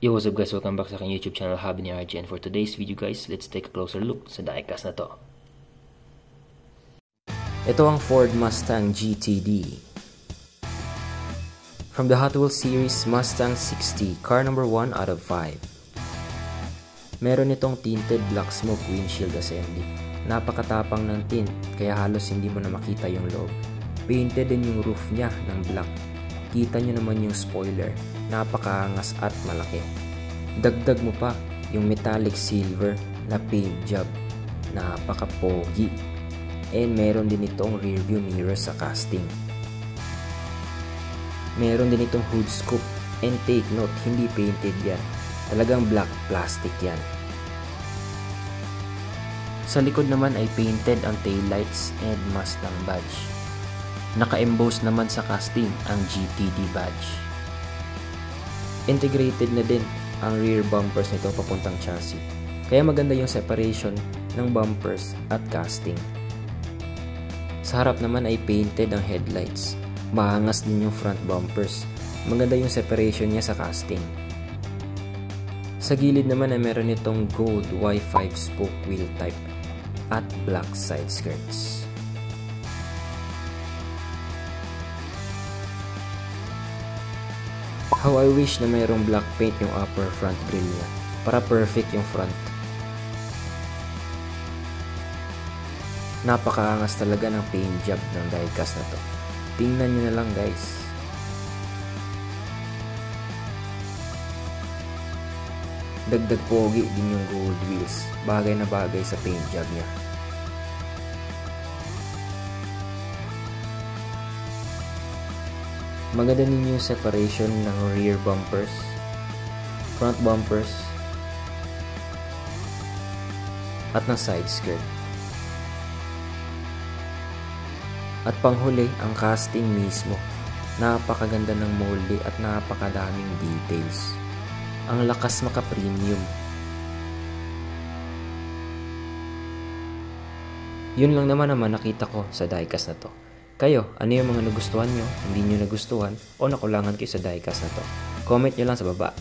Yo, what's up guys? Welcome back sa aking YouTube channel, Hobby ni RJ. And for today's video guys, let's take a closer look sa diecast na to. Ito ang Ford Mustang GTD. From the Hot Wheels series Mustang 60, car number 1 out of 5. Meron itong tinted black smoke windshield assembly. Napakatapang ng tint, kaya halos hindi mo na makita yung loob. Painted din yung roof niya ng black. Kita nyo naman yung spoiler, napakaangas at malaki. Dagdag mo pa yung metallic silver na paint job, napaka-pogi. And meron din itong rear view mirror sa casting. Meron din itong hood scoop, and take note, hindi painted yan. Talagang black plastic yan. Sa likod naman ay painted ang taillights and Mustang badge. Naka-emboss naman sa casting ang GTD badge. Integrated na din ang rear bumpers nito papuntang chassis. Kaya maganda yung separation ng bumpers at casting. Sa harap naman ay painted ang headlights. Maangas din yung front bumpers. Maganda yung separation niya sa casting. Sa gilid naman ay meron itong gold Y5 spoke wheel type at black side skirts. How I wish na mayroong black paint yung upper front grille niya para perfect yung front. Napakaangas talaga ng paint job ng diecast na to. Tingnan nyo na lang guys. Dagdag pogi din yung gold wheels. Bagay na bagay sa paint job niya. Maganda din yung separation ng rear bumpers, front bumpers, at ng side skirt. At panghuli, ang casting mismo. Napakaganda ng molde at napakadaming details. Ang lakas maka-premium. Yun lang naman nakita ko sa diecast na to. Kayo, ano yung mga nagustuhan nyo, hindi nyo nagustuhan, o nakulangan kayo sa diecast na to? Comment nyo lang sa baba.